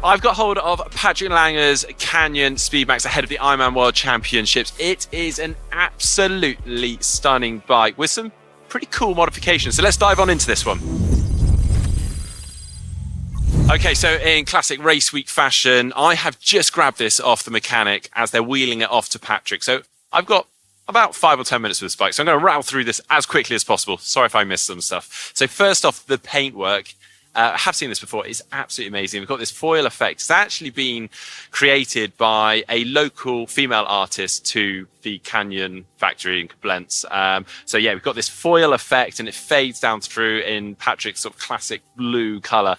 I've got hold of Patrick Lange's Canyon Speedmax ahead of the Ironman World Championships. It is an absolutely stunning bike with some pretty cool modifications. So let's dive on into this one. Okay, so in classic race week fashion, I have just grabbed this off the mechanic as they're wheeling it off to Patrick. So I've got about 5 or 10 minutes with this bike. So I'm going to rattle through this as quickly as possible. Sorry if I missed some stuff. So first off, the paintwork. I have seen this before. It's absolutely amazing. We've got this foil effect. It's actually been created by a local female artist to the Canyon factory in Koblenz. So yeah, we've got this foil effect and it fades down through in Patrick's sort of classic blue color.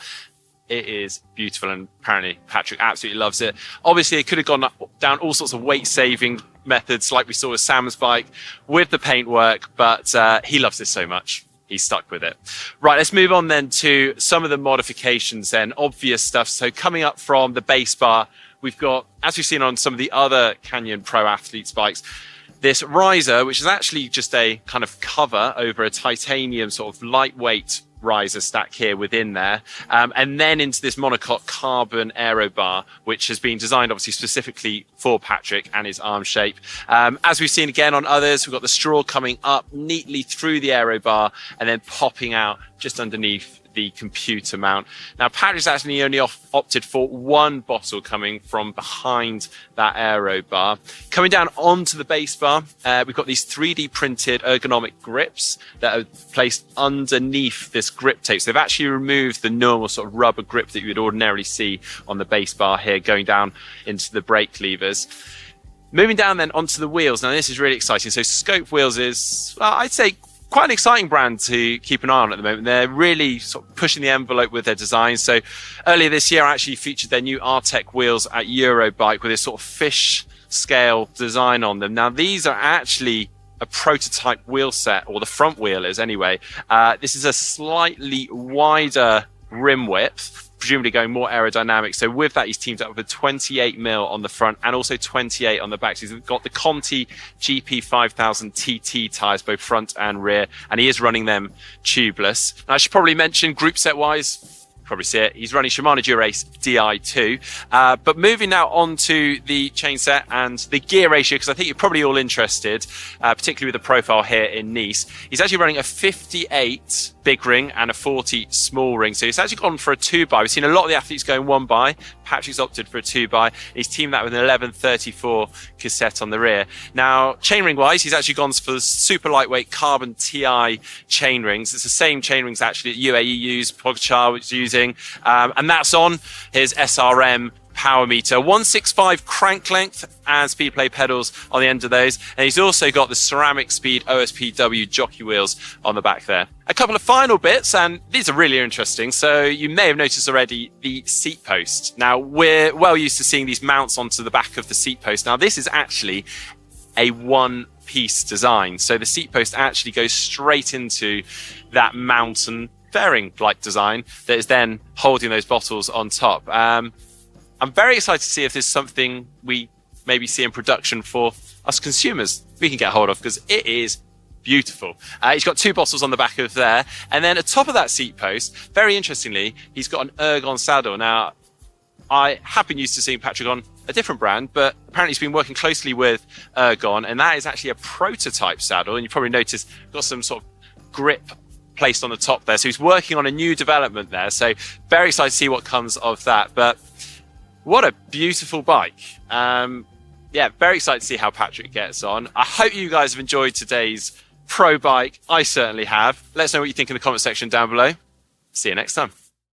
It is beautiful, and apparently Patrick absolutely loves it. Obviously, it could have gone down all sorts of weight-saving methods like we saw with Sam's bike with the paintwork, but he loves this so much. He's stuck with it. Right, let's move on then to some of the modifications then, obvious stuff. So coming up from the base bar, we've got, as we've seen on some of the other Canyon Pro Athletes bikes, this riser, which is actually just a kind of cover over a titanium sort of lightweight riser stack here within there, and then into this monocoque carbon aero bar, which has been designed obviously specifically for Patrick and his arm shape. As we've seen again on others, we've got the straw coming up neatly through the aero bar and then popping out just underneath the computer mount. Now Patrick's actually only opted for one bottle coming from behind that aero bar. Coming down onto the base bar, we've got these 3D printed ergonomic grips that are placed underneath this grip tape. So they've actually removed the normal sort of rubber grip that you would ordinarily see on the base bar here going down into the brake levers. Moving down then onto the wheels. Now this is really exciting. So Scope Wheels is, well, I'd say quite an exciting brand to keep an eye on at the moment. They're really sort of pushing the envelope with their design. So earlier this year, I actually featured their new R-Tech wheels at Eurobike with this sort of fish scale design on them. Now, these are actually a prototype wheel set, or the front wheel is anyway. This is a slightly wider rim width, presumably going more aerodynamic. So with that, he's teamed up with 28 mil on the front and also 28 on the back. So he's got the Conti GP 5000 TT tyres, both front and rear, and he is running them tubeless. Now, I should probably mention group set wise, probably see it, he's running Shimano Dura-Ace Di2. But moving now on to the chain set and the gear ratio, because I think you're probably all interested, particularly with the profile here in Nice. He's actually running a 58 big ring and a 40 small ring. So he's actually gone for a 2x. We've seen a lot of the athletes going 1x. Patrick's opted for a 2x. He's teamed that with an 1134 cassette on the rear. Now, chainring wise, he's actually gone for super lightweight carbon TI chain rings. It's the same chain rings actually that UAE used, Pogacar was using. And that's on his SRM power meter, 165 crank length and speed play pedals on the end of those. And he's also got the ceramic speed OSPW jockey wheels on the back there. A couple of final bits, and these are really interesting. So you may have noticed already the seat post. Now, we're well used to seeing these mounts onto the back of the seat post. Now, this is actually a one-piece design. So the seat post actually goes straight into that mountain fairing-like design that is then holding those bottles on top. I'm very excited to see if there's something we maybe see in production for us consumers we can get hold of, because it is beautiful. He's got 2 bottles on the back of there. And then atop of that seat post, very interestingly, he's got an Ergon saddle. Now, I have been used to seeing Patrick on a different brand, but apparently he's been working closely with Ergon, and that is actually a prototype saddle. And you probably noticed got some sort of grip placed on the top there. So he's working on a new development there. So very excited to see what comes of that. But what a beautiful bike. Yeah, very excited to see how Patrick gets on. I hope you guys have enjoyed today's pro bike. I certainly have. Let us know what you think in the comment section down below. See you next time.